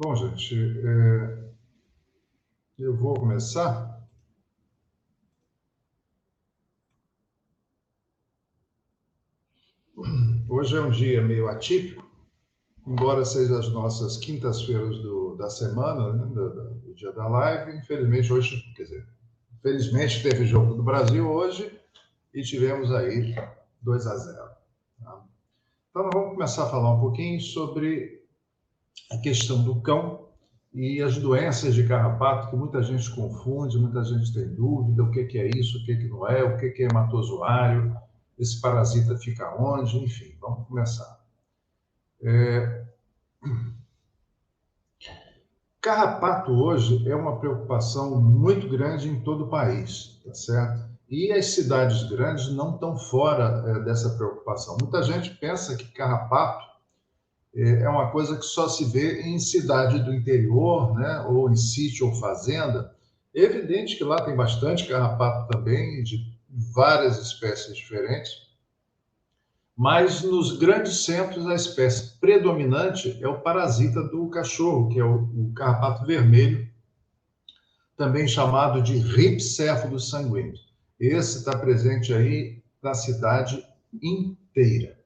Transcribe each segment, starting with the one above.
Bom, gente, eu vou começar. Hoje é um dia meio atípico, embora seja as nossas quintas-feiras da semana, né, do dia da live. Infelizmente, hoje, quer dizer, felizmente teve jogo do Brasil hoje e tivemos aí 2-0. Tá? Então, nós vamos começar a falar um pouquinho sobre a questão do cão e as doenças de carrapato, que muita gente confunde, muita gente tem dúvida, o que é isso, o que não é, o que é hematozoário, esse parasita fica onde, enfim, vamos começar. Carrapato hoje é uma preocupação muito grande em todo o país, tá certo? E as cidades grandes não estão fora dessa preocupação. Muita gente pensa que carrapato é uma coisa que só se vê em cidade do interior, né? Ou em sítio ou fazenda. É evidente que lá tem bastante carrapato também, de várias espécies diferentes, mas nos grandes centros a espécie predominante é o parasita do cachorro, que é o carrapato vermelho, também chamado de ripséfalos sanguíneos. Esse está presente aí na cidade inteira.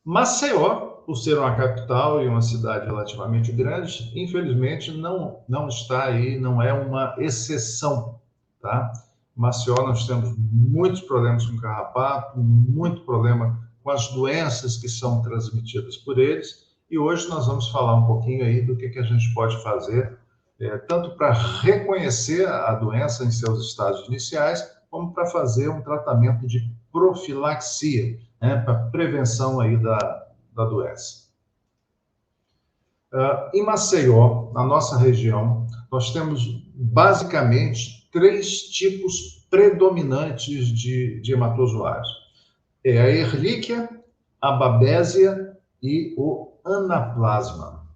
Maceió, por ser uma capital e uma cidade relativamente grande, infelizmente não está aí, não é uma exceção, tá? Maceió, nós temos muitos problemas com carrapato, muito problema com as doenças que são transmitidas por eles, e hoje nós vamos falar um pouquinho aí do que a gente pode fazer, tanto para reconhecer a doença em seus estágios iniciais, como para fazer um tratamento de profilaxia, né, para prevenção aí da doença. Em Maceió, na nossa região, nós temos basicamente 3 tipos predominantes de hematozoários. É a Ehrlichia, a Babesia e o Anaplasma.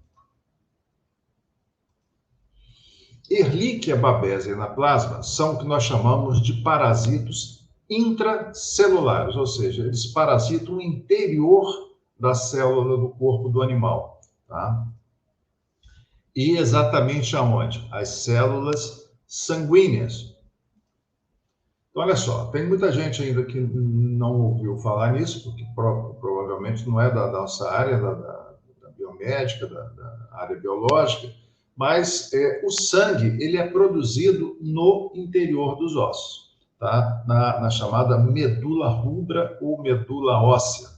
Ehrlichia, Babesia e Anaplasma são o que nós chamamos de parasitos intracelulares, ou seja, eles parasitam o interior da célula do corpo do animal. Tá? E exatamente aonde? As células sanguíneas. Então, olha só, tem muita gente ainda que não ouviu falar nisso, porque provavelmente não é da nossa área, da biomédica, da área biológica, mas o sangue ele é produzido no interior dos ossos, tá? na chamada medula rubra ou medula óssea.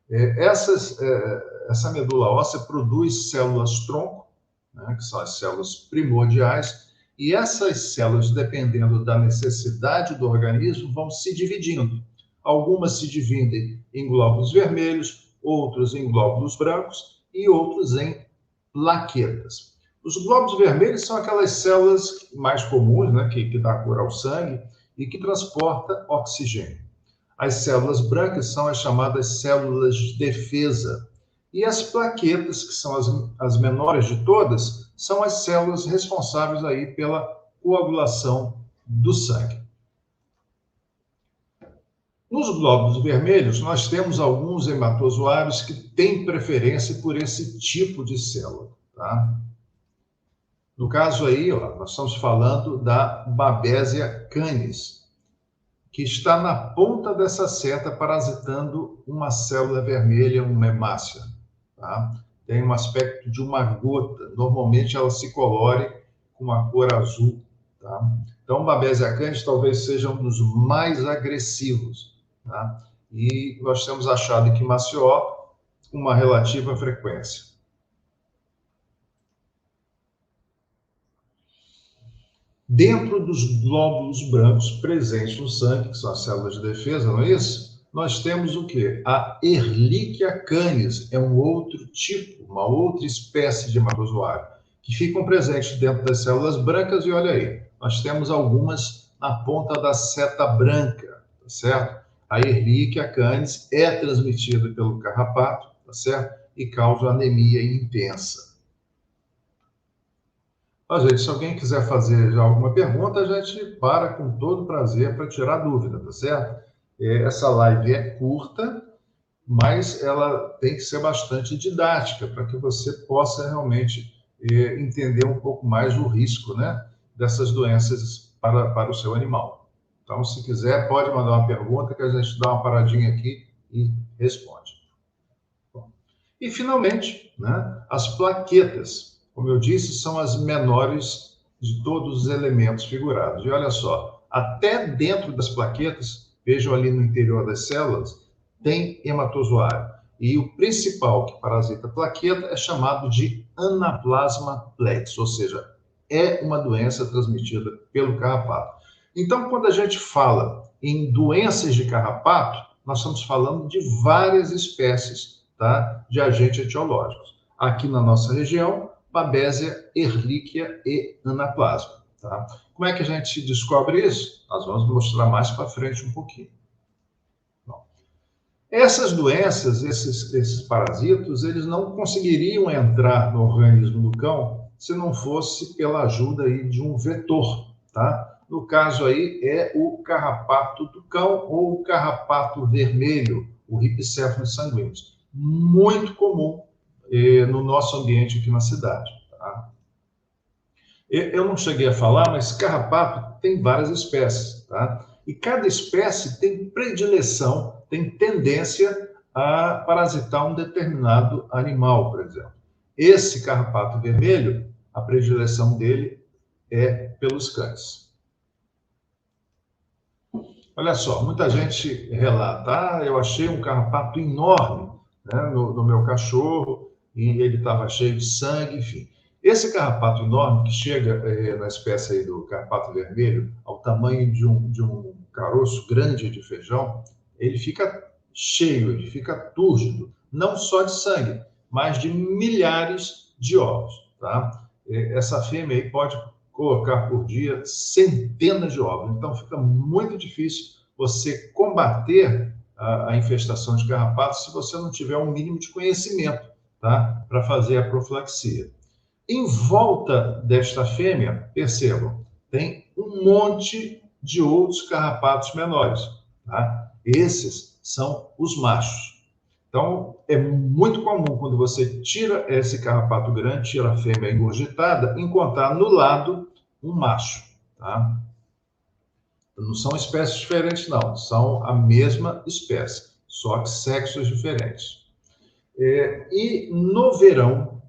Essa medula óssea produz células-tronco, né, que são as células primordiais, e essas células, dependendo da necessidade do organismo, vão se dividindo. Algumas se dividem em glóbulos vermelhos, outros em glóbulos brancos e outros em plaquetas. Os glóbulos vermelhos são aquelas células mais comuns, né, que dá cor ao sangue e que transporta oxigênio. As células brancas são as chamadas células de defesa. E as plaquetas, que são as menores de todas, são as células responsáveis aí pela coagulação do sangue. Nos glóbulos vermelhos, nós temos alguns hematozoários que têm preferência por esse tipo de célula. Tá? No caso aí, nós estamos falando da Babesia canis, que está na ponta dessa seta parasitando uma célula vermelha, uma hemácia. Tá? Tem um aspecto de uma gota. Normalmente ela se colore com uma cor azul. Tá? Então, Babesia canis talvez seja um dos mais agressivos. Tá? E nós temos achado aqui em Maceió uma relativa frequência. Dentro dos glóbulos brancos presentes no sangue, que são as células de defesa, não é isso? Nós temos o quê? A Ehrlichia canis, é um outro tipo, uma outra espécie de hematozoário, que ficam presentes dentro das células brancas, e olha aí, nós temos algumas na ponta da seta branca, tá certo? A Ehrlichia canis é transmitida pelo carrapato, tá certo? E causa anemia intensa. Gente, se alguém quiser fazer já alguma pergunta, a gente para com todo prazer para tirar dúvida, tá certo? Essa live é curta, mas ela tem que ser bastante didática para que você possa realmente entender um pouco mais o risco, né, dessas doenças para o seu animal. Então, se quiser, pode mandar uma pergunta que a gente dá uma paradinha aqui e responde. Bom, e, finalmente, né, as plaquetas, como eu disse, são as menores de todos os elementos figurados. E olha só, até dentro das plaquetas, vejam ali no interior das células, tem hematozoário. E o principal que parasita a plaqueta é chamado de Anaplasma plex, ou seja, é uma doença transmitida pelo carrapato. Então, quando a gente fala em doenças de carrapato, nós estamos falando de várias espécies, tá, de agentes etiológicos. Aqui na nossa região, Babesia, Ehrlichia e Anaplasma. Tá? Como é que a gente descobre isso? Nós vamos mostrar mais para frente um pouquinho. Bom, essas doenças, esses parasitos, eles não conseguiriam entrar no organismo do cão se não fosse pela ajuda aí de um vetor, tá? No caso aí é o carrapato do cão ou o carrapato vermelho, o Rhipicephalus sanguineus. Muito comum no nosso ambiente aqui na cidade. Tá? Eu não cheguei a falar, mas carrapato tem várias espécies, tá? E cada espécie tem predileção, tem tendência a parasitar um determinado animal, por exemplo. Esse carrapato vermelho, a predileção dele é pelos cães. Olha só, muita gente relata, eu achei um carrapato enorme, né, no meu cachorro, e ele estava cheio de sangue, enfim. Esse carrapato enorme, que chega na espécie aí do carrapato vermelho, ao tamanho de um caroço grande de feijão, ele fica cheio, ele fica túrgido, não só de sangue, mas de milhares de ovos. Tá? Essa fêmea aí pode colocar por dia centenas de ovos, então fica muito difícil você combater a infestação de carrapatos se você não tiver um mínimo de conhecimento, tá? Para fazer a profilaxia. Em volta desta fêmea, percebam, tem um monte de outros carrapatos menores. Tá? Esses são os machos. Então, é muito comum quando você tira esse carrapato grande, tira a fêmea engurgitada, encontrar no lado um macho. Tá? Não são espécies diferentes, não. São a mesma espécie, só que sexos diferentes. E no verão,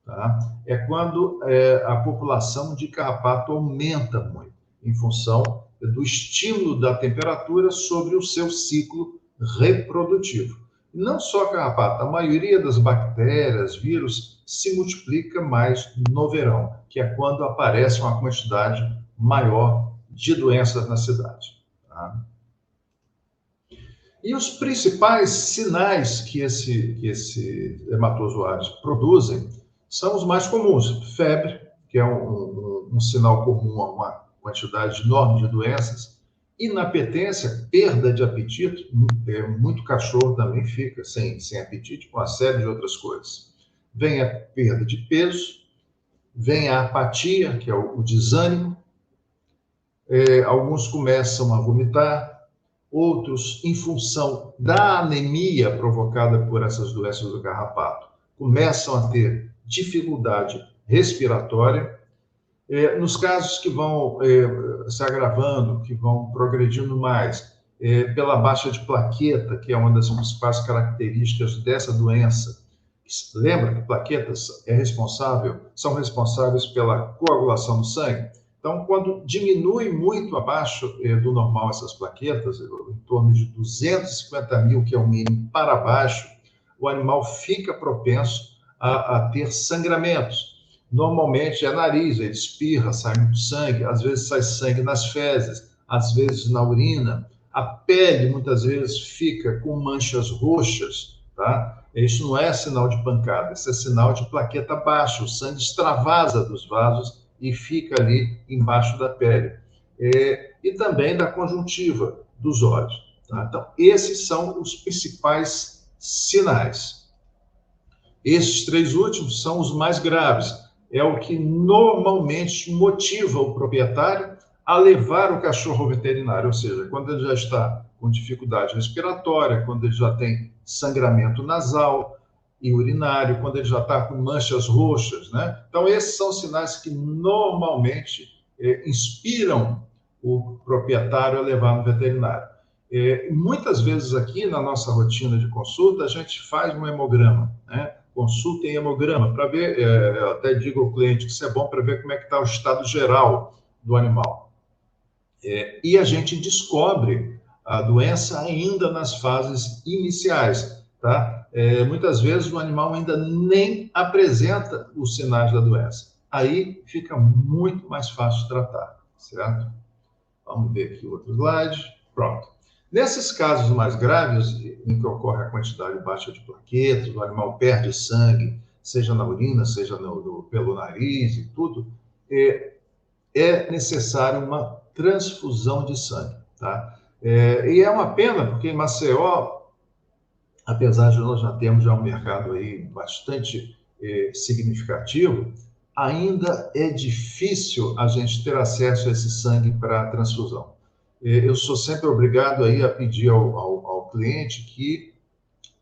tá? É quando a população de carrapato aumenta muito, em função do estímulo da temperatura sobre o seu ciclo reprodutivo. Não só carrapato, a maioria das bactérias, vírus, se multiplica mais no verão, que é quando aparece uma quantidade maior de doenças na cidade. Tá? E os principais sinais que esse hematozoários produzem são os mais comuns. Febre, que é um sinal comum a uma quantidade enorme de doenças. Inapetência, perda de apetite. Muito cachorro também fica sem apetite, com uma série de outras coisas. Vem a perda de peso, vem a apatia, que é o desânimo. Alguns começam a vomitar, outros, em função da anemia provocada por essas doenças do carrapato, começam a ter dificuldade respiratória. Nos casos que vão se agravando, que vão progredindo mais, pela baixa de plaqueta, que é uma das principais características dessa doença. Lembra que plaquetas são responsáveis pela coagulação do sangue? Então, quando diminui muito abaixo do normal essas plaquetas, em torno de 250 mil, que é o mínimo, para baixo, o animal fica propenso a ter sangramentos. Normalmente é nariz, ele espirra, sai muito sangue, às vezes sai sangue nas fezes, às vezes na urina. A pele, muitas vezes, fica com manchas roxas, tá? Isso não é sinal de pancada, isso é sinal de plaqueta baixa, o sangue extravasa dos vasos e fica ali embaixo da pele. E também da conjuntiva dos olhos. Tá? Então, esses são os principais sinais. Esses três últimos são os mais graves. É o que normalmente motiva o proprietário a levar o cachorro ao veterinário, ou seja, quando ele já está com dificuldade respiratória, quando ele já tem sangramento nasal, e urinário, quando ele já está com manchas roxas, né? Então, esses são sinais que normalmente inspiram o proprietário a levar no veterinário. Muitas vezes aqui na nossa rotina de consulta, a gente faz um hemograma, né? Consulta em hemograma, para ver, eu até digo ao cliente que isso é bom para ver como é que está o estado geral do animal. E a gente descobre a doença ainda nas fases iniciais, tá? Muitas vezes o animal ainda nem apresenta os sinais da doença. Aí fica muito mais fácil de tratar, certo? Vamos ver aqui outro slide. Pronto. Nesses casos mais graves, em que ocorre a quantidade baixa de plaquetas, o animal perde sangue, seja na urina, seja pelo nariz e tudo, é necessário uma transfusão de sangue, tá? E é uma pena, porque em Maceió, apesar de nós já termos um mercado aí bastante significativo, ainda é difícil a gente ter acesso a esse sangue para transfusão. Eu sou sempre obrigado aí a pedir ao cliente que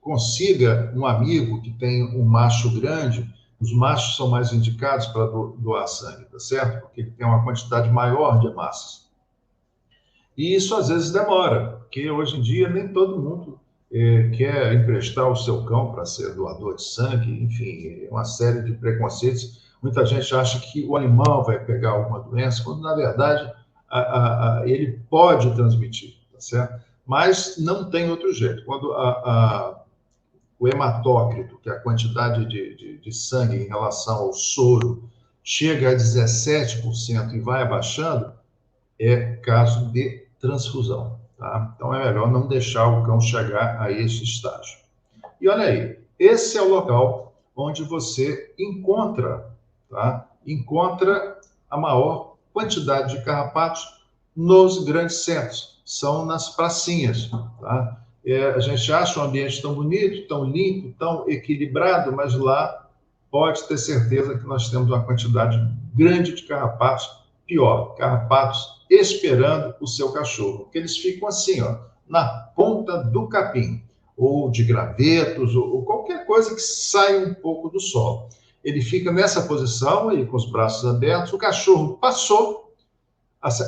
consiga um amigo que tem um macho grande. Os machos são mais indicados para doar sangue, tá certo? Porque ele tem uma quantidade maior de hemácias. E isso às vezes demora, porque hoje em dia nem todo mundo quer emprestar o seu cão para ser doador de sangue, enfim, uma série de preconceitos. Muita gente acha que o animal vai pegar alguma doença, quando na verdade ele pode transmitir, tá certo? Mas não tem outro jeito. Quando o hematócrito, que é a quantidade de sangue em relação ao soro, chega a 17% e vai abaixando, é caso de transfusão, tá? Então é melhor não deixar o cão chegar a esse estágio. E olha aí, esse é o local onde você encontra, tá? Encontra a maior quantidade de carrapatos nos grandes centros, são nas pracinhas, tá? A gente acha um ambiente tão bonito, tão limpo, tão equilibrado, mas lá pode ter certeza que nós temos uma quantidade grande de carrapatos, pior, carrapatos esperando o seu cachorro, porque eles ficam assim, ó, na ponta do capim, ou de gravetos, ou qualquer coisa que saia um pouco do solo. Ele fica nessa posição, aí, com os braços abertos, o cachorro passou,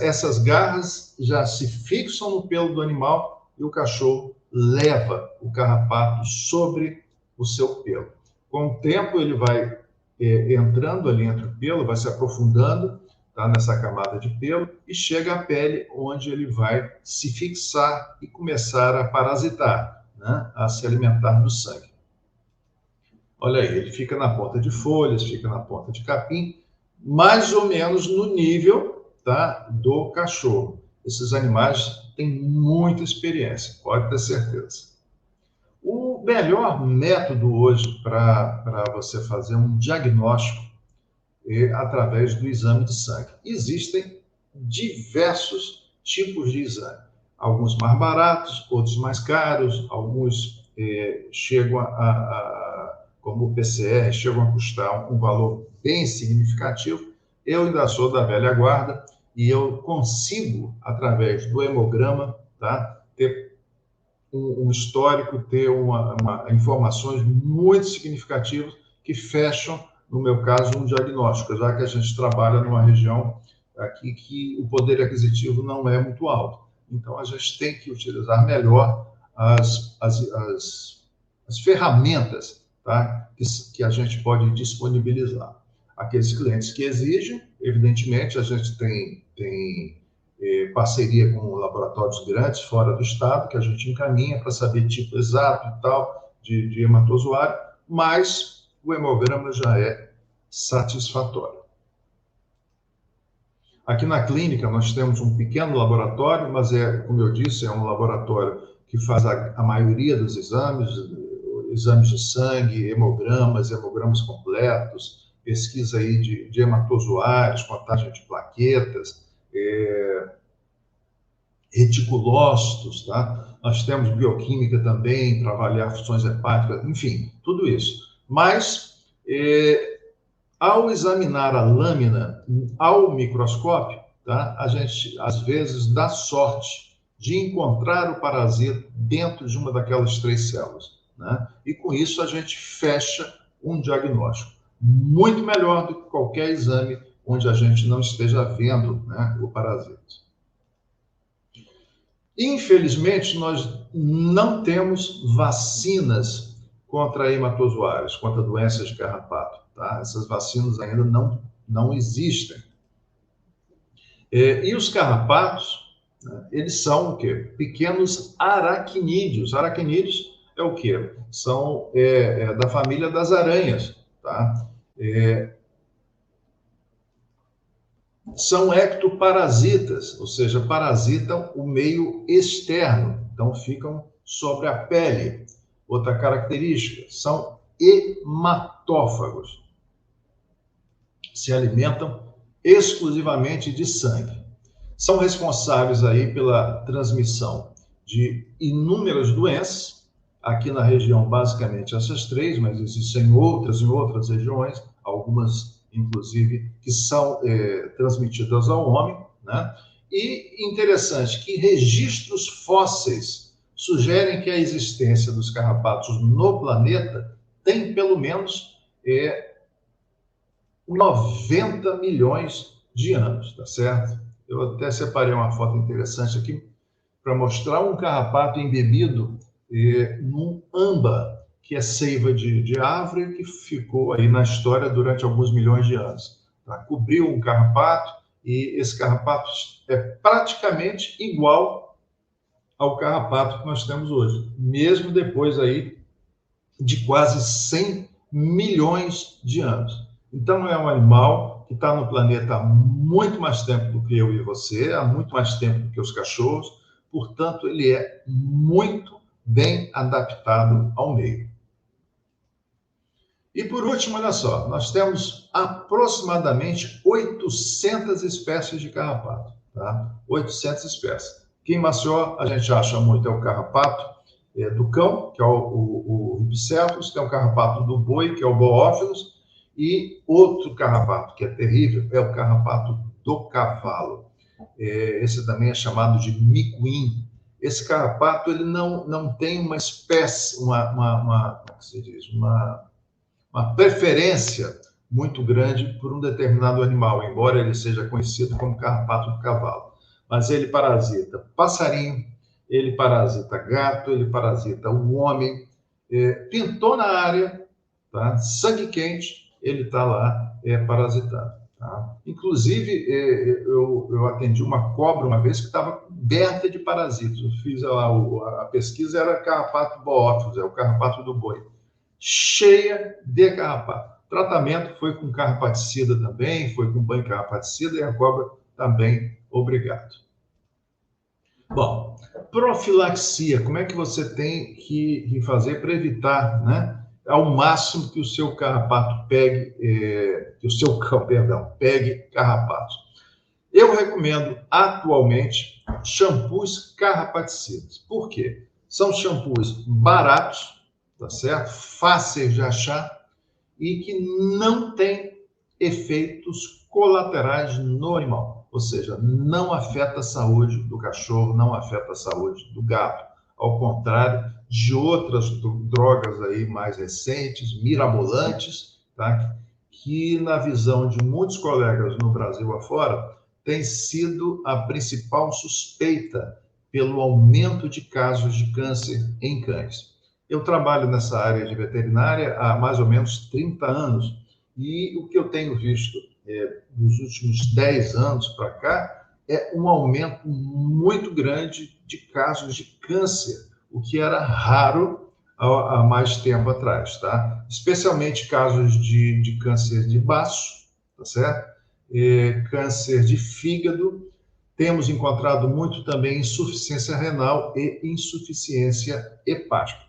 essas garras já se fixam no pelo do animal e o cachorro leva o carrapato sobre o seu pelo. Com o tempo, ele vai entrando ali entre o pelo, vai se aprofundando, tá, nessa camada de pelo, e chega à pele, onde ele vai se fixar e começar a parasitar, né, a se alimentar do sangue. Olha aí, ele fica na ponta de folhas, fica na ponta de capim, mais ou menos no nível, tá, do cachorro. Esses animais têm muita experiência, pode ter certeza. O melhor método hoje para você fazer um diagnóstico é através do exame de sangue. Existem diversos tipos de exame. Alguns mais baratos, outros mais caros, alguns chegam como o PCR, chegam a custar um valor bem significativo. Eu ainda sou da velha guarda e eu consigo, através do hemograma, tá, ter um histórico, ter informações muito significativas que fecham, no meu caso, um diagnóstico, já que a gente trabalha numa região aqui que o poder aquisitivo não é muito alto. Então, a gente tem que utilizar melhor as ferramentas, tá, que a gente pode disponibilizar. Aqueles clientes que exigem, evidentemente, a gente tem parceria com laboratórios grandes fora do estado, que a gente encaminha para saber tipo exato e tal de hematozoário, mas o hemograma já é satisfatório. Aqui na clínica nós temos um pequeno laboratório, mas como eu disse, é um laboratório que faz a maioria dos exames de sangue, hemogramas completos, pesquisa aí de hematozoários, contagem de plaquetas, reticulócitos, tá? Nós temos bioquímica também para avaliar funções hepáticas, enfim, tudo isso. Mas, ao examinar a lâmina ao microscópio, tá, a gente, às vezes, dá sorte de encontrar o parasita dentro de uma daquelas 3 células. né? E com isso a gente fecha um diagnóstico. Muito melhor do que qualquer exame onde a gente não esteja vendo, né, o parasita. Infelizmente, nós não temos vacinas contra hematozoários, contra doenças de carrapato. Tá? Essas vacinas ainda não existem. E os carrapatos, né, eles são o quê? Pequenos aracnídeos. Aracnídeos é o quê? São da família das aranhas. Tá? São ectoparasitas, ou seja, parasitam o meio externo, então ficam sobre a pele. Outra característica, são hematófagos, se alimentam exclusivamente de sangue. São responsáveis aí pela transmissão de inúmeras doenças, aqui na região basicamente essas três, mas existem outras em outras regiões, algumas inclusive, que são transmitidas ao homem, né? E interessante que registros fósseis sugerem que a existência dos carrapatos no planeta tem pelo menos 90 milhões de anos, tá certo? Eu até separei uma foto interessante aqui para mostrar um carrapato embebido num âmbar, que é seiva de árvore, que ficou aí na história durante alguns milhões de anos. Tá? Cobriu um carrapato, e esse carrapato é praticamente igual ao carrapato que nós temos hoje, mesmo depois aí de quase 100 milhões de anos. Então, é um animal que está no planeta há muito mais tempo do que eu e você, há muito mais tempo do que os cachorros, portanto, ele é muito bem adaptado ao meio. E por último, olha só, nós temos aproximadamente 800 espécies de carrapato, tá? 800 espécies. Aqui em Maceió, a gente acha muito o carrapato do cão, que é o Ripicefalus, tem o carrapato do boi, que é o Boófilos, e outro carrapato que é terrível é o carrapato do cavalo. Esse também é chamado de micuim. Esse carrapato ele não tem uma espécie, como se diz, uma preferência muito grande por um determinado animal, embora ele seja conhecido como carrapato do cavalo. Mas ele parasita passarinho, ele parasita gato, ele parasita o homem. Pintou na área, tá? Sangue quente, ele está lá parasitado. Tá? Inclusive, eu atendi uma cobra uma vez que estava coberta de parasitas. Eu fiz a pesquisa, era carrapato boófilos, é o carrapato do boi. Cheia de carrapato. O tratamento foi com carrapaticida também, foi com banho carrapaticida e a cobra também, obrigado. Bom, profilaxia, como é que você tem que fazer para evitar, né, ao máximo que o seu carrapato pegue, que o seu cão, perdão, pegue carrapatos? Eu recomendo atualmente shampoos carrapaticidas. Por quê? São shampoos baratos, tá certo? Fáceis de achar e que não tem efeitos colaterais no animal. Ou seja, não afeta a saúde do cachorro, não afeta a saúde do gato. Ao contrário de outras drogas aí mais recentes, mirabolantes, tá? Que na visão de muitos colegas no Brasil afora, tem sido a principal suspeita pelo aumento de casos de câncer em cães. Eu trabalho nessa área de veterinária há mais ou menos 30 anos e o que eu tenho visto nos últimos 10 anos para cá é um aumento muito grande de casos de câncer, o que era raro há mais tempo atrás, tá? Especialmente casos de câncer de baço, tá certo? Câncer de fígado. Temos encontrado muito também insuficiência renal e insuficiência hepática.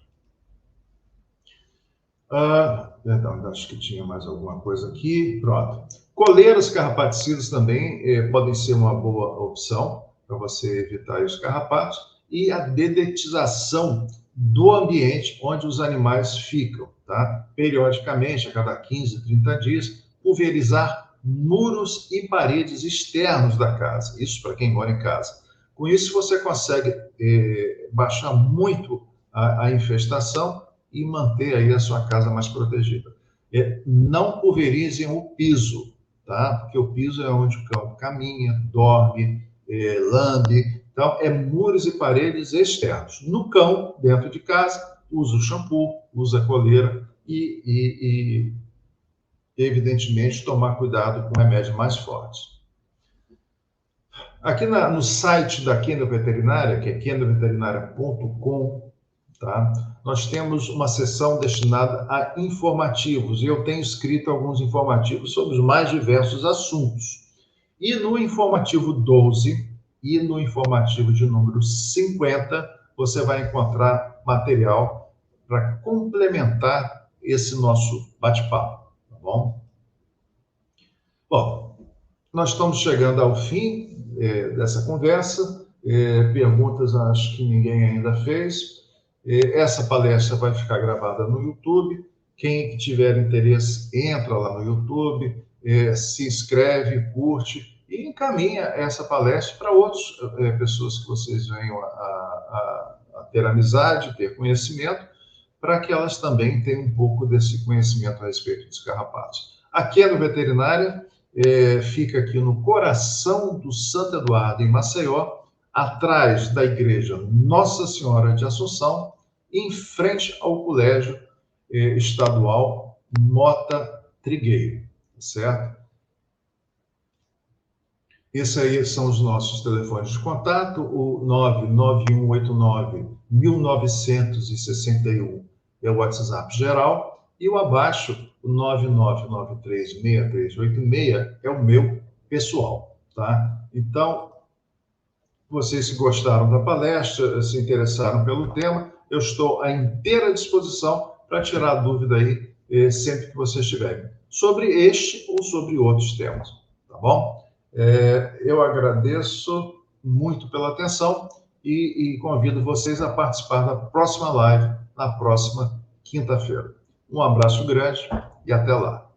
Perdão, acho que tinha mais alguma coisa aqui. Pronto. Coleiras carrapaticidas também podem ser uma boa opção para você evitar os carrapatos. E a dedetização do ambiente onde os animais ficam, tá? Periodicamente, a cada 15, 30 dias, pulverizar muros e paredes externos da casa. Isso para quem mora em casa. Com isso, você consegue baixar muito a infestação e manter aí a sua casa mais protegida. Não pulverizem o piso, tá? Porque o piso é onde o cão caminha, dorme, lambe. Então, muros e paredes externos. No cão, dentro de casa, usa o shampoo, usa a coleira e evidentemente, tomar cuidado com remédios mais fortes. Aqui no site da Kenda Veterinária, que é kendaveterinária.com, tá? Nós temos uma seção destinada a informativos, e eu tenho escrito alguns informativos sobre os mais diversos assuntos. E no informativo 12 e no informativo de número 50, você vai encontrar material para complementar esse nosso bate-papo, tá bom? Bom, nós estamos chegando ao fim dessa conversa. Perguntas acho que ninguém ainda fez. Essa palestra vai ficar gravada no YouTube. Quem tiver interesse, entra lá no YouTube, se inscreve, curte e encaminha essa palestra para outras pessoas que vocês venham a ter amizade, ter conhecimento, para que elas também tenham um pouco desse conhecimento a respeito dos carrapatos. Aqui no Veterinária, fica aqui no coração do Santo Eduardo, em Maceió, atrás da igreja Nossa Senhora de Assunção, em frente ao colégio estadual Mota Trigueiro, certo? Esses aí são os nossos telefones de contato, o 99189-1961 é o WhatsApp geral, e o abaixo, o 99936386, é o meu pessoal, tá? Então, vocês que gostaram da palestra, se interessaram pelo tema, eu estou à inteira disposição para tirar dúvida aí sempre que vocês tiverem, sobre este ou sobre outros temas, tá bom? Eu agradeço muito pela atenção e convido vocês a participar da próxima live, na próxima quinta-feira. Um abraço grande e até lá.